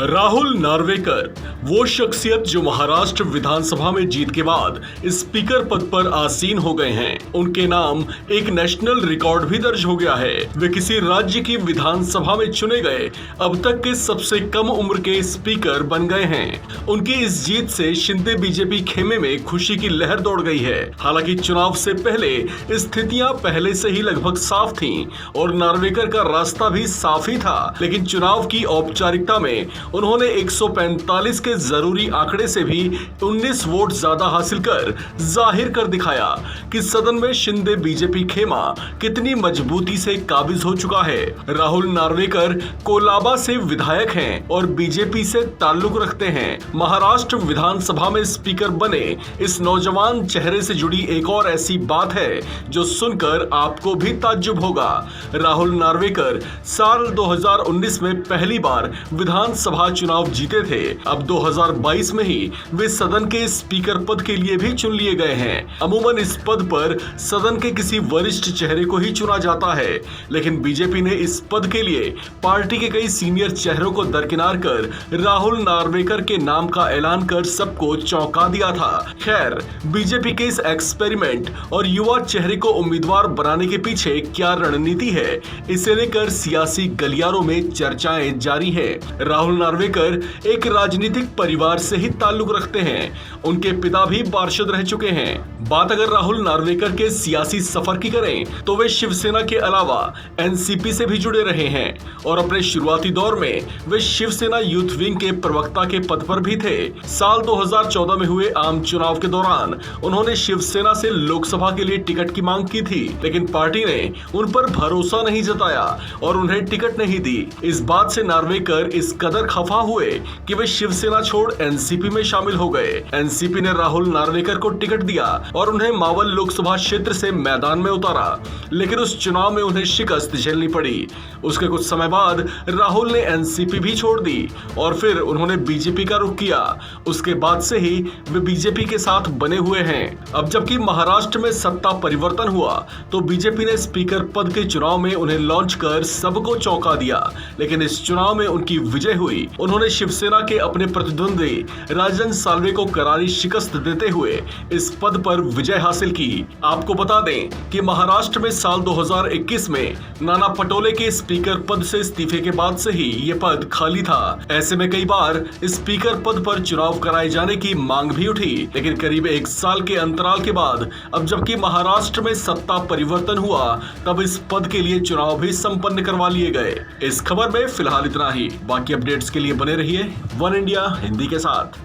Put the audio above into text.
राहुल नार्वेकर वो शख्सियत जो महाराष्ट्र विधानसभा में जीत के बाद स्पीकर पद पर आसीन हो गए हैं। उनके नाम एक नेशनल रिकॉर्ड भी दर्ज हो गया है। वे किसी राज्य की विधानसभा में चुने गए अब तक के सबसे कम उम्र के स्पीकर बन गए हैं। उनकी इस जीत से शिंदे बीजेपी खेमे में खुशी की लहर दौड़ गई है। हालांकि चुनाव से पहले स्थितियां पहले से ही लगभग साफ थीं और नार्वेकर का रास्ता भी साफ ही था, लेकिन चुनाव की औपचारिकता में उन्होंने 145 के जरूरी आंकड़े से भी 19 वोट ज्यादा हासिल कर जाहिर कर दिखाया कि सदन में शिंदे बीजेपी खेमा कितनी मजबूती से काबिज हो चुका है। राहुल नार्वेकर कोलाबा से विधायक हैं और बीजेपी से ताल्लुक रखते हैं। महाराष्ट्र विधानसभा में स्पीकर बने इस नौजवान चेहरे से जुड़ी एक और ऐसी बात है जो सुनकर आपको भी ताज्जुब होगा। राहुल नार्वेकर साल 2019 में पहली बार विधानसभा चुनाव जीते थे। अब 2022 में ही वे सदन के स्पीकर पद के लिए भी चुन लिए गए हैं। अमूमन इस पद पर सदन के किसी वरिष्ठ चेहरे को ही चुना जाता है, लेकिन बीजेपी ने इस पद के लिए पार्टी के कई सीनियर चेहरों को दरकिनार कर राहुल नार्वेकर के नाम का ऐलान कर सबको चौंका दिया था। खैर, बीजेपी के इस एक्सपेरिमेंट और युवा चेहरे को उम्मीदवार बनाने के पीछे क्या रणनीति है, इसे लेकर सियासी गलियारों में चर्चाएं जारी है। राहुल नार्वेकर एक राजनीतिक परिवार से ही ताल्लुक रखते हैं। उनके पिता भी पार्षद रह चुके हैं। बात अगर राहुल नार्वेकर के सियासी सफर की करें तो वे शिवसेना के अलावा एनसीपी से भी जुड़े रहे हैं और अपने शुरुआती दौर में वे शिवसेना यूथ विंग के प्रवक्ता के पद पर भी थे। साल 2014 में हुए आम चुनाव के दौरान उन्होंने शिवसेना से लोकसभा के लिए टिकट की मांग की थी, लेकिन पार्टी ने उन पर भरोसा नहीं जताया और उन्हें टिकट नहीं दी। इस बात से नार्वेकर इस कदर खफा हुए कि वे शिवसेना छोड़ एनसीपी में शामिल हो गए। एनसीपी ने राहुल नार्वेकर को टिकट दिया और उन्हें मावल लोकसभा क्षेत्र से मैदान में उतारा, लेकिन उस चुनाव में उन्हें शिकस्त झेलनी पड़ी। उसके कुछ समय बाद राहुल ने एनसीपी भी छोड़ दी और फिर उन्होंने बीजेपी का रुख किया। उसके बाद से ही वे बीजेपी के साथ बने हुए हैं। अब जबकि महाराष्ट्र में सत्ता परिवर्तन हुआ तो बीजेपी ने स्पीकर पद के चुनाव में उन्हें लॉन्च कर सबको चौंका दिया, लेकिन इस चुनाव में उनकी विजय हुई। उन्होंने शिवसेना के अपने प्रतिद्वंदी राजन साल्वे को करारी शिकस्त देते हुए इस पद पर विजय हासिल की। आपको बता दें कि महाराष्ट्र में साल 2021 में नाना पटोले के स्पीकर पद से इस्तीफे के बाद से ही ये पद खाली था। ऐसे में कई बार स्पीकर पद पर चुनाव कराए जाने की मांग भी उठी, लेकिन करीब 1 साल के अंतराल के बाद अब जबकि महाराष्ट्र में सत्ता परिवर्तन हुआ तब इस पद के लिए चुनाव भी संपन्न करवा लिए गए। इस खबर में फिलहाल इतना ही। बाकी अपडेट्स के लिए बने रहिए वन इंडिया हिंदी के साथ।